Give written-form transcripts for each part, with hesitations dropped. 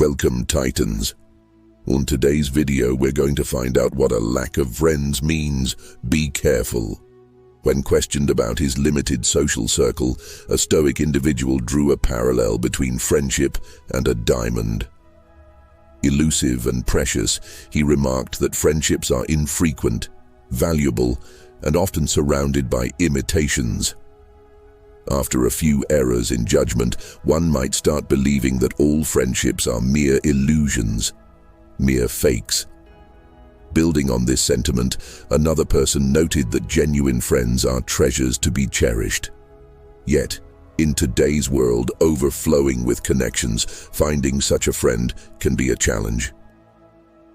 Welcome, Titans. On today's video, we're going to find out what a lack of friends means. Be careful. When questioned about his limited social circle, a Stoic individual drew a parallel between friendship and a diamond. Elusive and precious, he remarked that friendships are infrequent, valuable, and often surrounded by imitations. After a few errors in judgment, one might start believing that all friendships are mere illusions, mere fakes. Building on this sentiment, another person noted that genuine friends are treasures to be cherished. Yet, in today's world overflowing with connections, finding such a friend can be a challenge.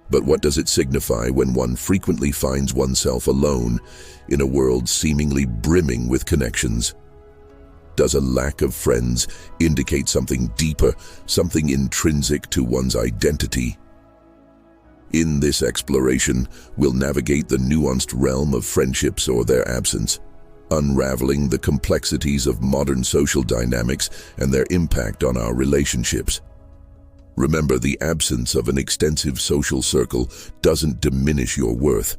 But what does it signify when one frequently finds oneself alone in a world seemingly brimming with connections? Does a lack of friends indicate something deeper, something intrinsic to one's identity? In this exploration, we'll navigate the nuanced realm of friendships or their absence, unraveling the complexities of modern social dynamics and their impact on our relationships. Remember, the absence of an extensive social circle doesn't diminish your worth.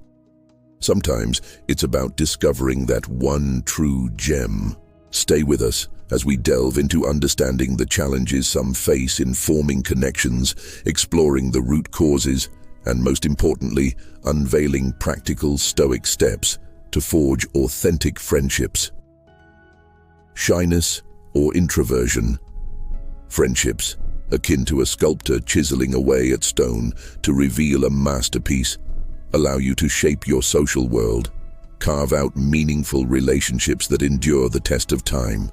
Sometimes it's about discovering that one true gem. Stay with us as we delve into understanding the challenges some face in forming connections, exploring the root causes, and most importantly, unveiling practical Stoic steps to forge authentic friendships. Shyness or introversion. Friendships, akin to a sculptor chiseling away at stone to reveal a masterpiece, allow you to shape your social world. Carve out meaningful relationships that endure the test of time.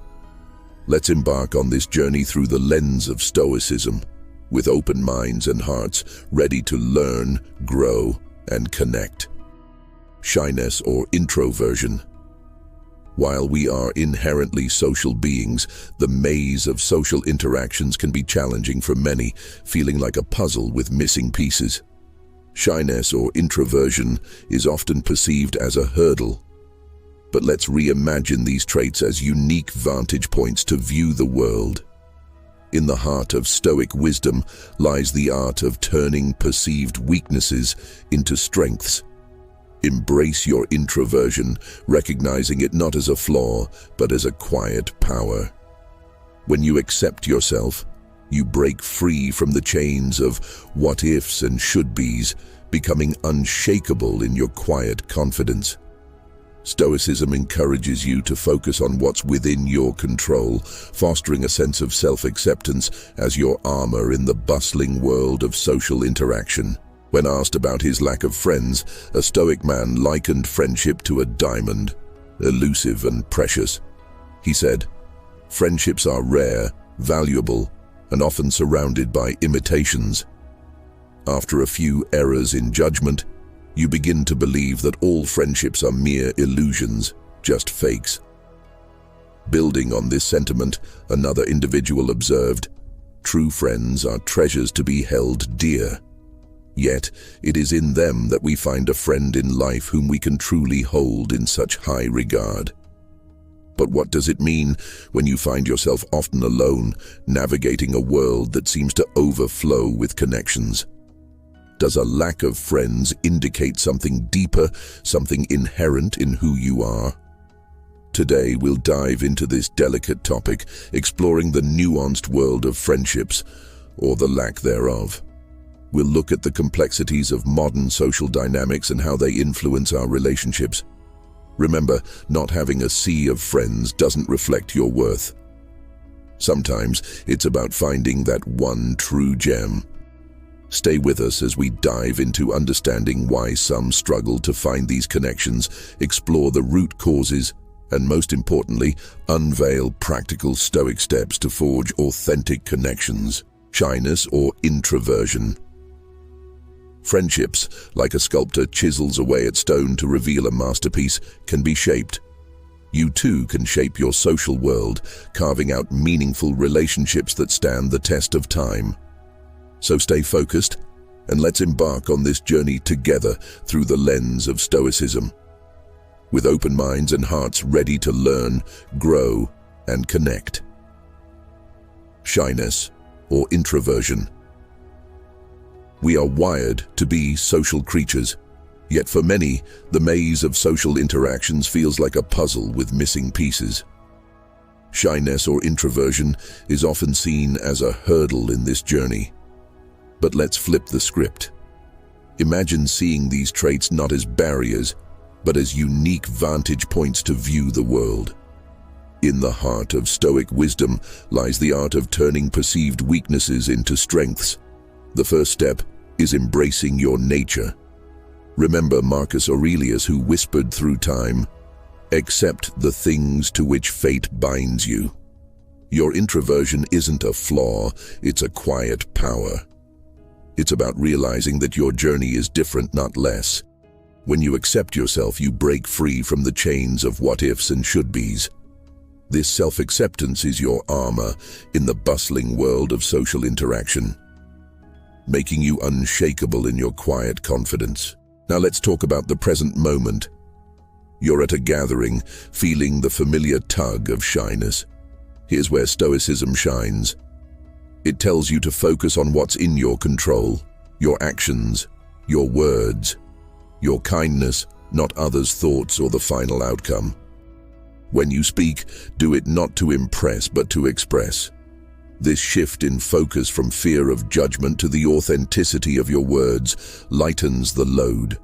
Let's embark on this journey through the lens of Stoicism, with open minds and hearts ready to learn, grow, and connect. Shyness or introversion. While we are inherently social beings, the maze of social interactions can be challenging for many, feeling like a puzzle with missing pieces. Shyness or introversion is often perceived as a hurdle. But let's reimagine these traits as unique vantage points to view the world. In the heart of Stoic wisdom lies the art of turning perceived weaknesses into strengths. Embrace your introversion, recognizing it not as a flaw, but as a quiet power. When you accept yourself, you break free from the chains of what-ifs and should-bes, becoming unshakable in your quiet confidence. Stoicism encourages you to focus on what's within your control, fostering a sense of self-acceptance as your armor in the bustling world of social interaction. When asked about his lack of friends, a Stoic man likened friendship to a diamond, elusive and precious. He said, "Friendships are rare, valuable, and often surrounded by imitations. After a few errors in judgment, you begin to believe that all friendships are mere illusions, just fakes." Building on this sentiment, another individual observed, "True friends are treasures to be held dear. Yet, it is in them that we find a friend in life whom we can truly hold in such high regard." But what does it mean when you find yourself often alone, navigating a world that seems to overflow with connections? Does a lack of friends indicate something deeper, something inherent in who you are? Today, we'll dive into this delicate topic, exploring the nuanced world of friendships, or the lack thereof. We'll look at the complexities of modern social dynamics and how they influence our relationships. Remember, not having a sea of friends doesn't reflect your worth. Sometimes it's about finding that one true gem. Stay with us as we dive into understanding why some struggle to find these connections, explore the root causes, and most importantly, unveil practical Stoic steps to forge authentic connections. Shyness or introversion. Friendships, like a sculptor chisels away at stone to reveal a masterpiece, can be shaped. You too can shape your social world, carving out meaningful relationships that stand the test of time. So stay focused, and let's embark on this journey together through the lens of Stoicism. With open minds and hearts ready to learn, grow, and connect. Shyness or introversion. We are wired to be social creatures. Yet for many, the maze of social interactions feels like a puzzle with missing pieces. Shyness or introversion is often seen as a hurdle in this journey. But let's flip the script. Imagine seeing these traits not as barriers, but as unique vantage points to view the world. In the heart of Stoic wisdom lies the art of turning perceived weaknesses into strengths. The first step is embracing your nature. Remember Marcus Aurelius, who whispered through time, "Accept the things to which fate binds you." Your introversion isn't a flaw, it's a quiet power. It's about realizing that your journey is different, not less. When you accept yourself, you break free from the chains of what-ifs and should-bes. This self-acceptance is your armor in the bustling world of social interaction, making you unshakable in your quiet confidence. Now let's talk about the present moment. You're at a gathering, feeling the familiar tug of shyness. Here's where Stoicism shines. It tells you to focus on what's in your control, your actions, your words, your kindness, not others' thoughts or the final outcome. When you speak, do it not to impress but to express. This shift in focus from fear of judgment to the authenticity of your words lightens the load,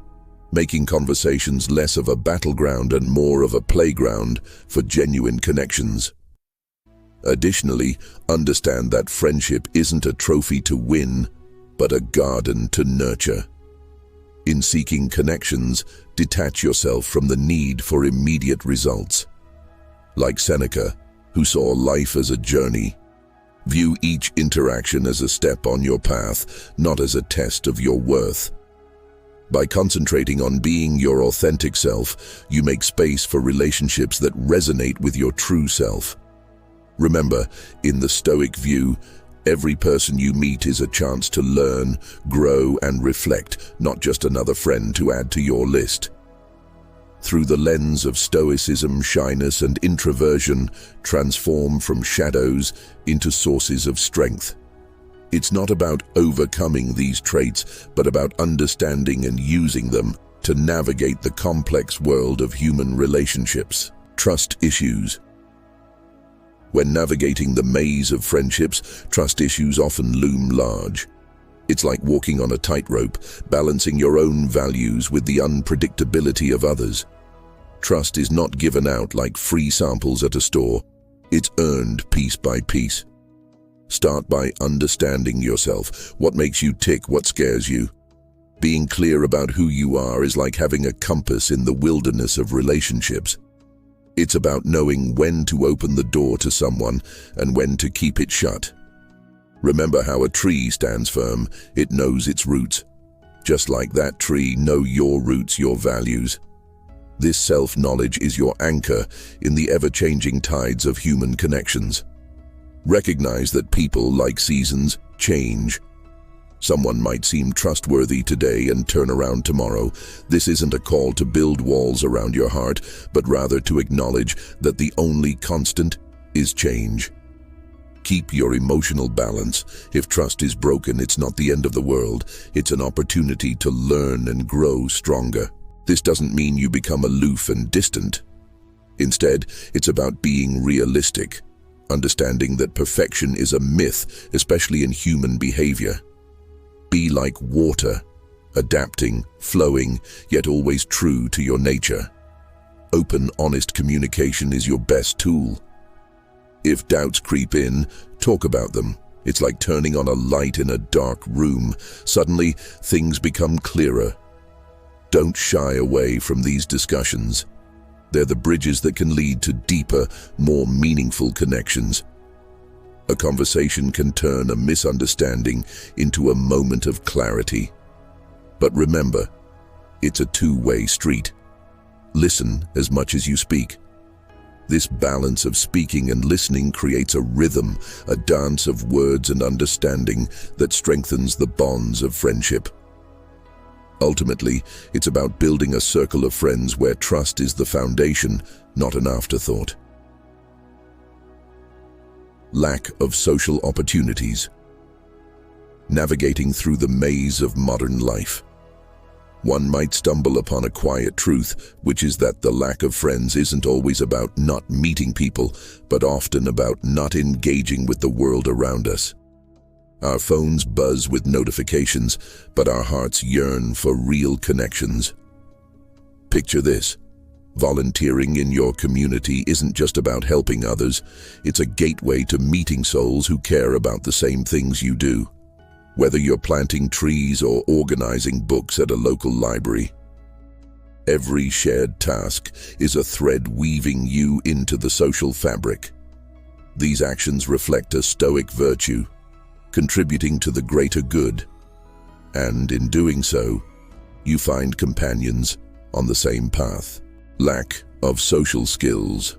making conversations less of a battleground and more of a playground for genuine connections. Additionally, understand that friendship isn't a trophy to win, but a garden to nurture. In seeking connections, detach yourself from the need for immediate results. Like Seneca, who saw life as a journey, view each interaction as a step on your path, not as a test of your worth. By concentrating on being your authentic self, you make space for relationships that resonate with your true self. Remember, in the Stoic view, every person you meet is a chance to learn, grow, and reflect, not just another friend to add to your list. Through the lens of Stoicism, shyness and introversion transform from shadows into sources of strength. It's not about overcoming these traits, but about understanding and using them to navigate the complex world of human relationships. Trust issues. When navigating the maze of friendships, trust issues often loom large. It's like walking on a tightrope, balancing your own values with the unpredictability of others. Trust is not given out like free samples at a store. It's earned piece by piece. Start by understanding yourself. What makes you tick? What scares you? Being clear about who you are is like having a compass in the wilderness of relationships. It's about knowing when to open the door to someone and when to keep it shut. Remember how a tree stands firm, it knows its roots. Just like that tree, know your roots, your values. This self-knowledge is your anchor in the ever-changing tides of human connections. Recognize that people, like seasons, change. Someone might seem trustworthy today and turn around tomorrow. This isn't a call to build walls around your heart, but rather to acknowledge that the only constant is change. Keep your emotional balance. If trust is broken, it's not the end of the world. It's an opportunity to learn and grow stronger. This doesn't mean you become aloof and distant. Instead, it's about being realistic, understanding that perfection is a myth, especially in human behavior. Be like water, adapting, flowing, yet always true to your nature. Open, honest communication is your best tool. If doubts creep in, talk about them. It's like turning on a light in a dark room. Suddenly, things become clearer. Don't shy away from these discussions. They're the bridges that can lead to deeper, more meaningful connections. A conversation can turn a misunderstanding into a moment of clarity. But remember, it's a two-way street. Listen as much as you speak. This balance of speaking and listening creates a rhythm, a dance of words and understanding that strengthens the bonds of friendship. Ultimately, it's about building a circle of friends where trust is the foundation, not an afterthought. Lack of social opportunities. navigating through the maze of modern life. One might stumble upon a quiet truth, which is that the lack of friends isn't always about not meeting people, but often about not engaging with the world around us. Our phones buzz with notifications, but our hearts yearn for real connections. Picture this. Volunteering in your community isn't just about helping others, it's a gateway to meeting souls who care about the same things you do. Whether you're planting trees or organizing books at a local library, every shared task is a thread weaving you into the social fabric. These actions reflect a Stoic virtue, contributing to the greater good, and in doing so, you find companions on the same path. Lack of social skills.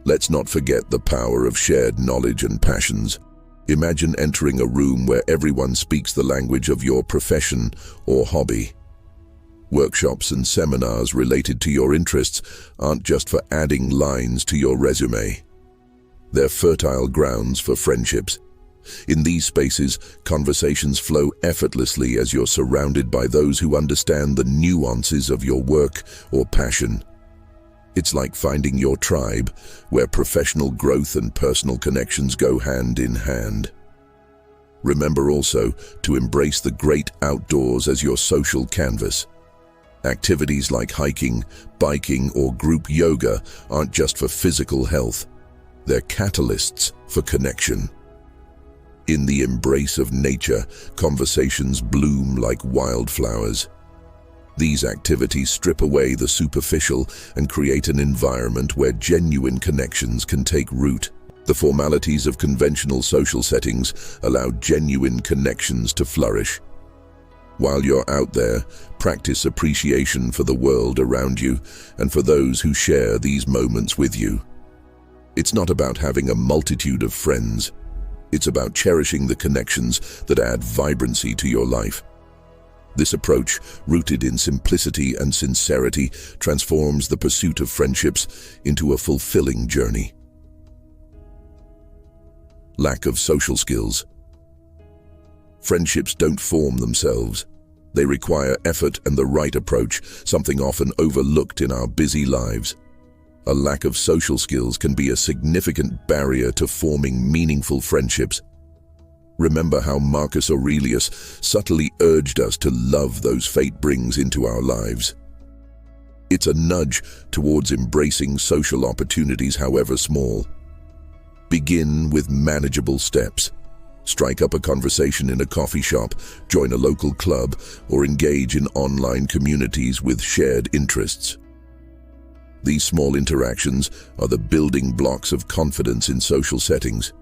Let's not forget the power of shared knowledge and passions. Imagine entering a room where everyone speaks the language of your profession or hobby. Workshops and seminars related to your interests aren't just for adding lines to your resume. They're fertile grounds for friendships. In these spaces, conversations flow effortlessly as you're surrounded by those who understand the nuances of your work or passion. It's like finding your tribe, where professional growth and personal connections go hand in hand. Remember also to embrace the great outdoors as your social canvas. Activities like hiking, biking, or group yoga aren't just for physical health. They're catalysts for connection. In the embrace of nature, conversations bloom like wildflowers. These activities strip away the superficial and create an environment where genuine connections can take root. The formalities of conventional social settings allow genuine connections to flourish. While you're out there, practice appreciation for the world around you and for those who share these moments with you. It's not about having a multitude of friends. It's about cherishing the connections that add vibrancy to your life. This approach, rooted in simplicity and sincerity, transforms the pursuit of friendships into a fulfilling journey. Lack of social skills. Friendships don't form themselves. They require effort and the right approach, something often overlooked in our busy lives. A lack of social skills can be a significant barrier to forming meaningful friendships. Remember how Marcus Aurelius subtly urged us to love those fate brings into our lives. It's a nudge towards embracing social opportunities, however small. Begin with manageable steps. Strike up a conversation in a coffee shop, join a local club, or engage in online communities with shared interests. These small interactions are the building blocks of confidence in social settings.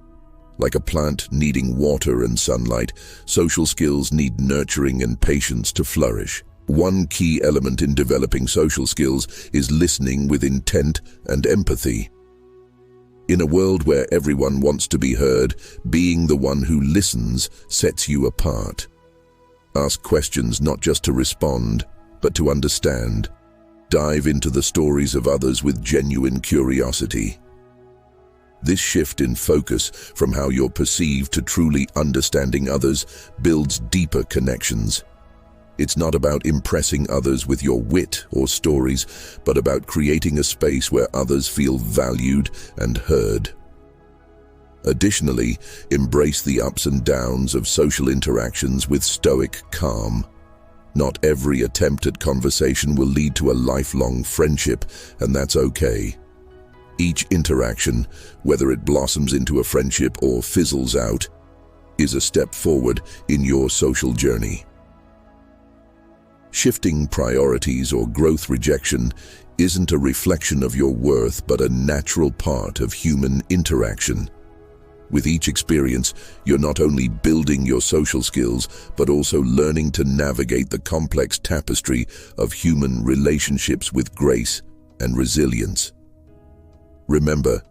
Like a plant needing water and sunlight, social skills need nurturing and patience to flourish. One key element in developing social skills is listening with intent and empathy. In a world where everyone wants to be heard, being the one who listens sets you apart. Ask questions not just to respond, but to understand. Dive into the stories of others with genuine curiosity. This shift in focus from how you're perceived to truly understanding others builds deeper connections. It's not about impressing others with your wit or stories, but about creating a space where others feel valued and heard. Additionally, embrace the ups and downs of social interactions with stoic calm. Not every attempt at conversation will lead to a lifelong friendship, and that's okay. Each interaction, whether it blossoms into a friendship or fizzles out, is a step forward in your social journey. Shifting priorities or growth rejection isn't a reflection of your worth, but a natural part of human interaction. With each experience, you're not only building your social skills, but also learning to navigate the complex tapestry of human relationships with grace and resilience. Remember,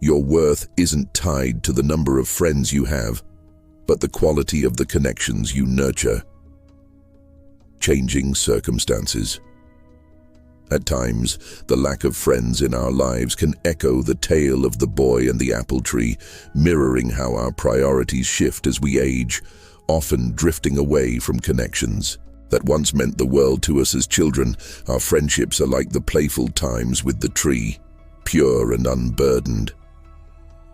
your worth isn't tied to the number of friends you have, but the quality of the connections you nurture. Changing circumstances. At times, the lack of friends in our lives can echo the tale of the boy and the apple tree, mirroring how our priorities shift as we age, often drifting away from connections that once meant the world to us as children. Our friendships are like the playful times with the tree, pure and unburdened.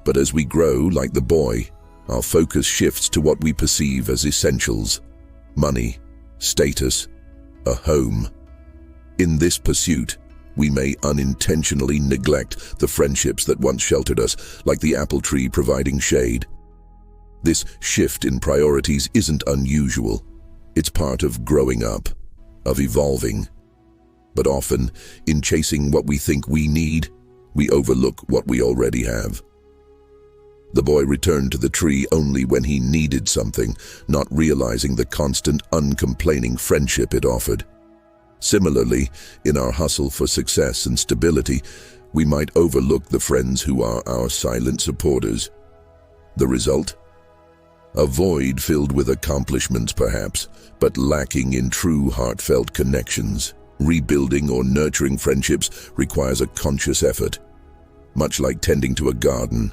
But as we grow, like the boy, our focus shifts to what we perceive as essentials: money, status, a home. In this pursuit, we may unintentionally neglect the friendships that once sheltered us, like the apple tree providing shade. This shift in priorities isn't unusual. It's part of growing up, of evolving. But often, in chasing what we think we need, we overlook what we already have. The boy returned to the tree only when he needed something, not realizing the constant, uncomplaining friendship it offered. Similarly, in our hustle for success and stability, we might overlook the friends who are our silent supporters. The result? A void filled with accomplishments perhaps, but lacking in true heartfelt connections. Rebuilding or nurturing friendships requires a conscious effort, much like tending to a garden.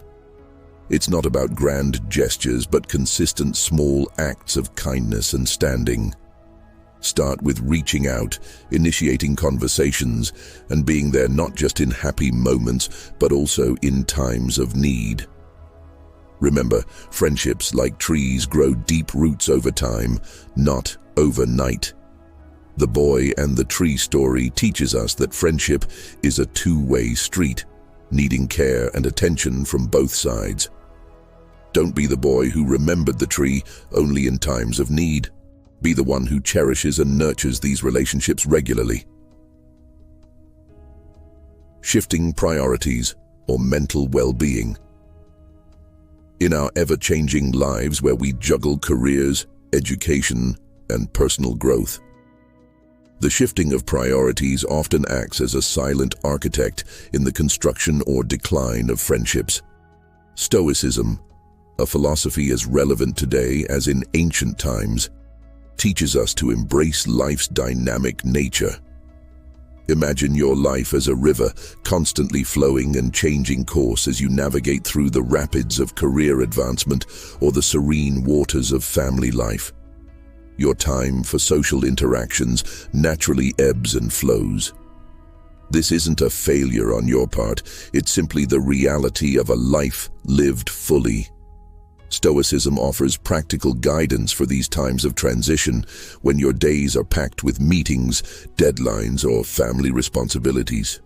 It's not about grand gestures, but consistent small acts of kindness and standing. Start with reaching out, initiating conversations, and being there not just in happy moments, but also in times of need. Remember, friendships, like trees, grow deep roots over time, not overnight. The boy and the tree story teaches us that friendship is a two-way street, needing care and attention from both sides. Don't be the boy who remembered the tree only in times of need. Be the one who cherishes and nurtures these relationships regularly. Shifting priorities, or mental well-being. In our ever-changing lives where we juggle careers, education, and personal growth, the shifting of priorities often acts as a silent architect in the construction or decline of friendships. Stoicism, a philosophy as relevant today as in ancient times, teaches us to embrace life's dynamic nature. Imagine your life as a river, constantly flowing and changing course as you navigate through the rapids of career advancement or the serene waters of family life. Your time for social interactions naturally ebbs and flows. This isn't a failure on your part, it's simply the reality of a life lived fully. Stoicism offers practical guidance for these times of transition, when your days are packed with meetings, deadlines, or family responsibilities.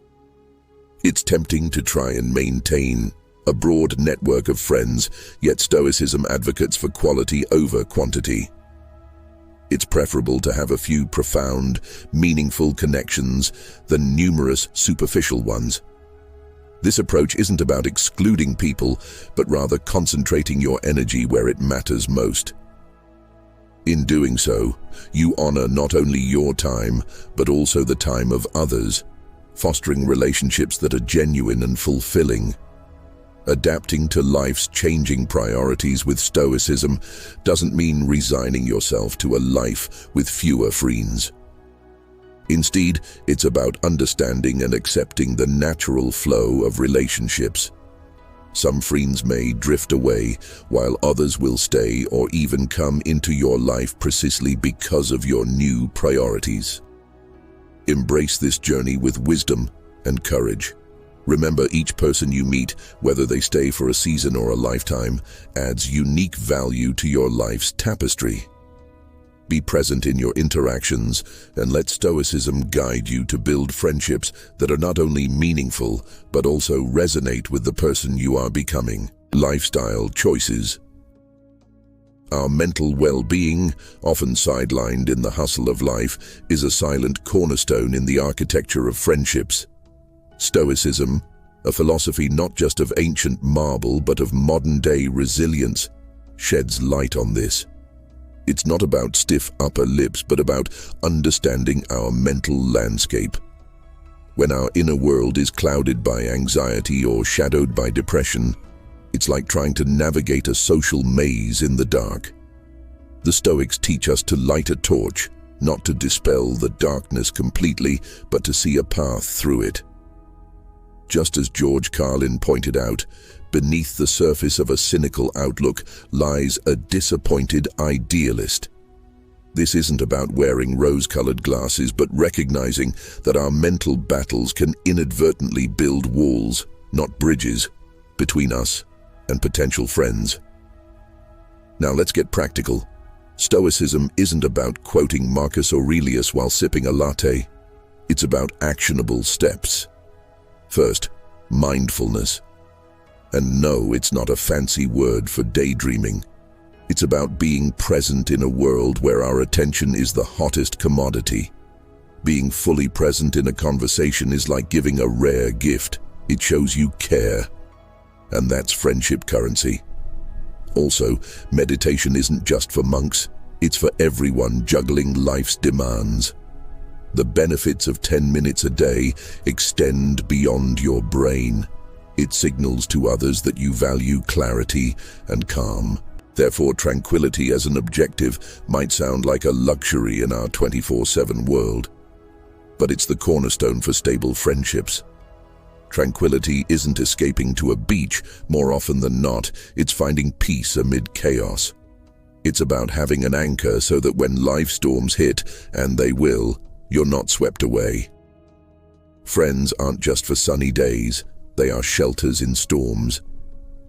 It's tempting to try and maintain a broad network of friends, yet Stoicism advocates for quality over quantity. It's preferable to have a few profound, meaningful connections than numerous superficial ones. This approach isn't about excluding people, but rather concentrating your energy where it matters most. In doing so, you honor not only your time, but also the time of others, fostering relationships that are genuine and fulfilling. Adapting to life's changing priorities with Stoicism doesn't mean resigning yourself to a life with fewer friends. Instead, it's about understanding and accepting the natural flow of relationships. Some friends may drift away, while others will stay or even come into your life precisely because of your new priorities. Embrace this journey with wisdom and courage. Remember, each person you meet, whether they stay for a season or a lifetime, adds unique value to your life's tapestry. Be present in your interactions and let Stoicism guide you to build friendships that are not only meaningful, but also resonate with the person you are becoming. Lifestyle choices. Our mental well-being, often sidelined in the hustle of life, is a silent cornerstone in the architecture of friendships. Stoicism, a philosophy not just of ancient marble but of modern-day resilience, sheds light on this. It's not about stiff upper lips, but about understanding our mental landscape. When our inner world is clouded by anxiety or shadowed by depression, it's like trying to navigate a social maze in the dark. The Stoics teach us to light a torch, not to dispel the darkness completely, but to see a path through it. Just as George Carlin pointed out, beneath the surface of a cynical outlook lies a disappointed idealist. This isn't about wearing rose-colored glasses, but recognizing that our mental battles can inadvertently build walls, not bridges, between us and potential friends. Now let's get practical. Stoicism isn't about quoting Marcus Aurelius while sipping a latte. It's about actionable steps. First, mindfulness. And no, it's not a fancy word for daydreaming. It's about being present in a world where our attention is the hottest commodity. Being fully present in a conversation is like giving a rare gift. It shows you care. And that's friendship currency. Also, meditation isn't just for monks. It's for everyone juggling life's demands. The benefits of 10 minutes a day extend beyond your brain. It signals to others that you value clarity and calm. Therefore, tranquility as an objective might sound like a luxury in our 24/7 world. But it's the cornerstone for stable friendships. Tranquility isn't escaping to a beach. More often than not, it's finding peace amid chaos. It's about having an anchor so that when life storms hit, and they will, you're not swept away. Friends aren't just for sunny days, they are shelters in storms.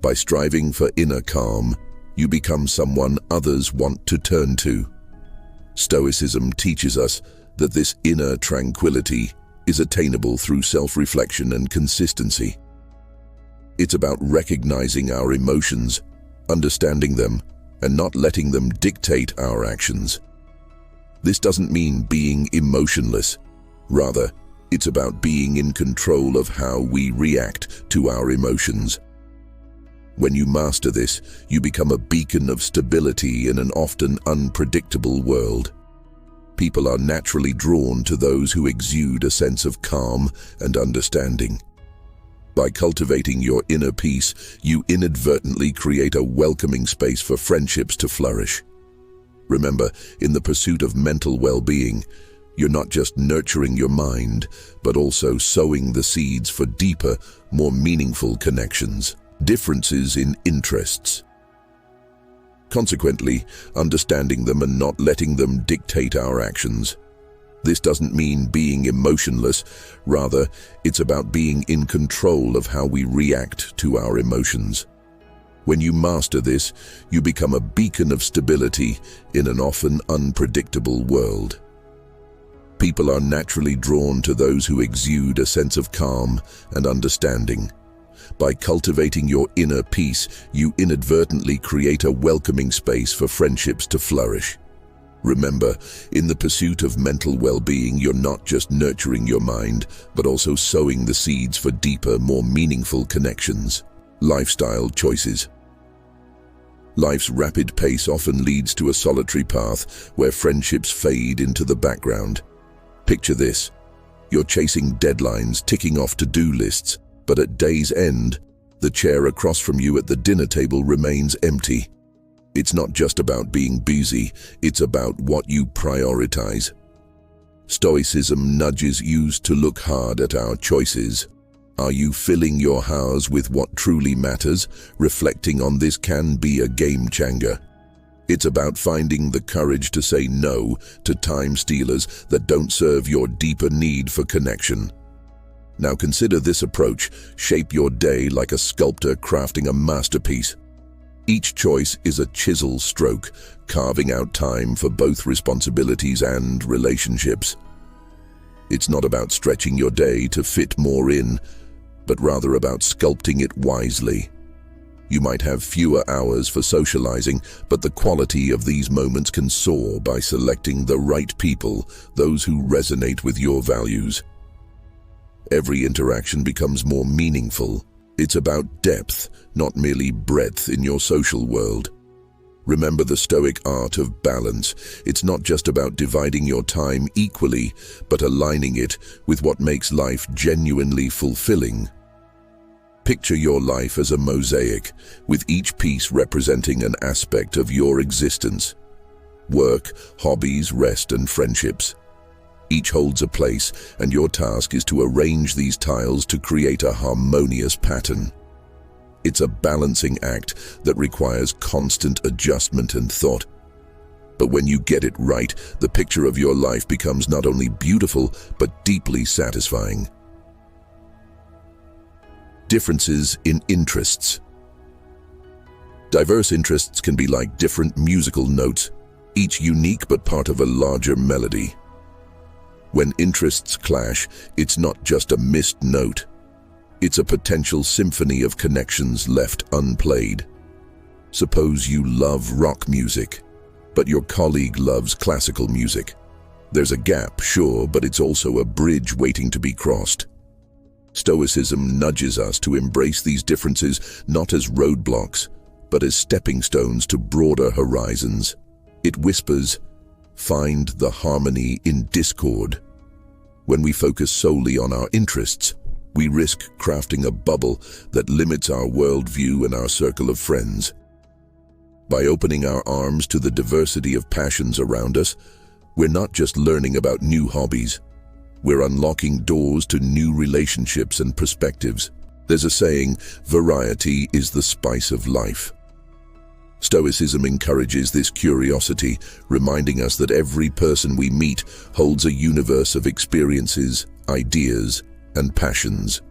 By striving for inner calm, you become someone others want to turn to. Stoicism teaches us that this inner tranquility is attainable through self-reflection and consistency. It's about recognizing our emotions, understanding them, and not letting them dictate our actions. This doesn't mean being emotionless. Rather, it's about being in control of how we react to our emotions. When you master this, you become a beacon of stability in an often unpredictable world. People are naturally drawn to those who exude a sense of calm and understanding. By cultivating your inner peace, you inadvertently create a welcoming space for friendships to flourish. Remember, in the pursuit of mental well-being, you're not just nurturing your mind, but also sowing the seeds for deeper, more meaningful connections. Differences in interests. Consequently, understanding them and not letting them dictate our actions. This doesn't mean being emotionless. Rather, it's about being in control of how we react to our emotions. When you master this, you become a beacon of stability in an often unpredictable world. People are naturally drawn to those who exude a sense of calm and understanding. By cultivating your inner peace, you inadvertently create a welcoming space for friendships to flourish. Remember, in the pursuit of mental well-being, you're not just nurturing your mind, but also sowing the seeds for deeper, more meaningful connections. Lifestyle choices. Life's rapid pace often leads to a solitary path where friendships fade into the background. Picture this. You're chasing deadlines, ticking off to-do lists, but at day's end, the chair across from you at the dinner table remains empty. It's not just about being busy, it's about what you prioritize. Stoicism nudges you to look hard at our choices. Are you filling your hours with what truly matters? Reflecting on this can be a game changer. It's about finding the courage to say no to time stealers that don't serve your deeper need for connection. Now consider this approach. Shape your day like a sculptor crafting a masterpiece. Each choice is a chisel stroke, carving out time for both responsibilities and relationships. It's not about stretching your day to fit more in, but rather about sculpting it wisely. You might have fewer hours for socializing, but the quality of these moments can soar by selecting the right people, those who resonate with your values. Every interaction becomes more meaningful. It's about depth, not merely breadth in your social world. Remember the Stoic art of balance. It's not just about dividing your time equally, but aligning it with what makes life genuinely fulfilling. Picture your life as a mosaic, with each piece representing an aspect of your existence. work, hobbies, rest, and friendships. Each holds a place, and your task is to arrange these tiles to create a harmonious pattern. It's a balancing act that requires constant adjustment and thought. But when you get it right, the picture of your life becomes not only beautiful, but deeply satisfying. Differences in interests. Diverse interests can be like different musical notes, each unique but part of a larger melody. When interests clash, it's not just a missed note. It's a potential symphony of connections left unplayed. Suppose you love rock music, but your colleague loves classical music. There's a gap, sure, but it's also a bridge waiting to be crossed. Stoicism nudges us to embrace these differences not as roadblocks, but as stepping stones to broader horizons. It whispers, "Find the harmony in discord." When we focus solely on our interests, we risk crafting a bubble that limits our worldview and our circle of friends. By opening our arms to the diversity of passions around us, we're not just learning about new hobbies. We're unlocking doors to new relationships and perspectives. There's a saying, variety is the spice of life. Stoicism encourages this curiosity, reminding us that every person we meet holds a universe of experiences, ideas, and passions.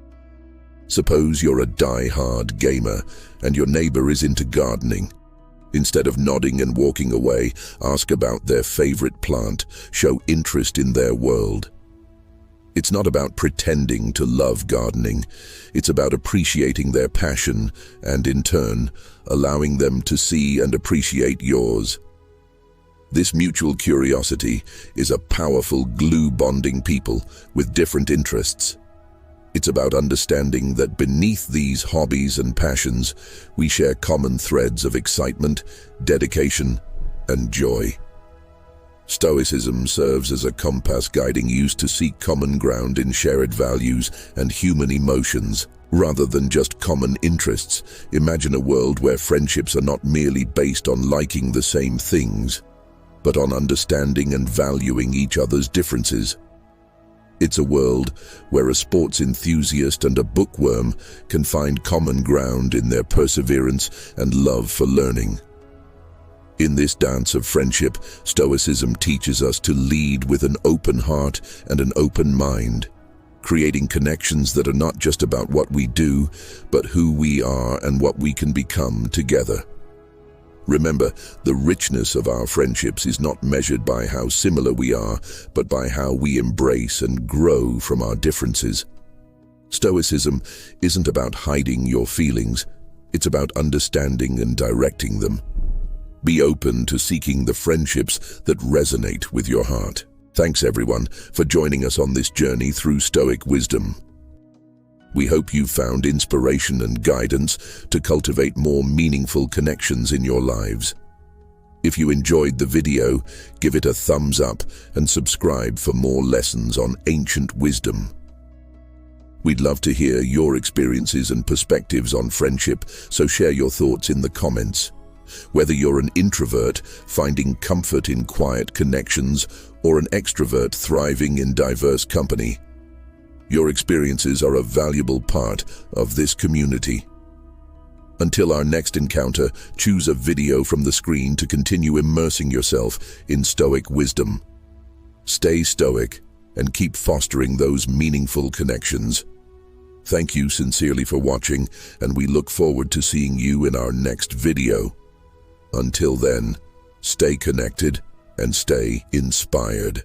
Suppose you're a die-hard gamer and your neighbor is into gardening. Instead of nodding and walking away, ask about their favorite plant, show interest in their world. It's not about pretending to love gardening. It's about appreciating their passion and, in turn, allowing them to see and appreciate yours. This mutual curiosity is a powerful glue bonding people with different interests. It's about understanding that beneath these hobbies and passions, we share common threads of excitement, dedication, and joy. Stoicism serves as a compass guiding you to seek common ground in shared values and human emotions. Rather than just common interests, imagine a world where friendships are not merely based on liking the same things, but on understanding and valuing each other's differences. It's a world where a sports enthusiast and a bookworm can find common ground in their perseverance and love for learning. In this dance of friendship, Stoicism teaches us to lead with an open heart and an open mind, creating connections that are not just about what we do, but who we are and what we can become together. Remember, the richness of our friendships is not measured by how similar we are, but by how we embrace and grow from our differences. Stoicism isn't about hiding your feelings, it's about understanding and directing them. Be open to seeking the friendships that resonate with your heart. Thanks everyone for joining us on this journey through Stoic wisdom. We hope you found inspiration and guidance to cultivate more meaningful connections in your lives. If you enjoyed the video, give it a thumbs up and subscribe for more lessons on ancient wisdom. We'd love to hear your experiences and perspectives on friendship, so share your thoughts in the comments. Whether you're an introvert finding comfort in quiet connections or an extrovert thriving in diverse company, your experiences are a valuable part of this community. Until our next encounter, choose a video from the screen to continue immersing yourself in Stoic wisdom. Stay stoic and keep fostering those meaningful connections. Thank you sincerely for watching, and we look forward to seeing you in our next video. Until then, stay connected and stay inspired.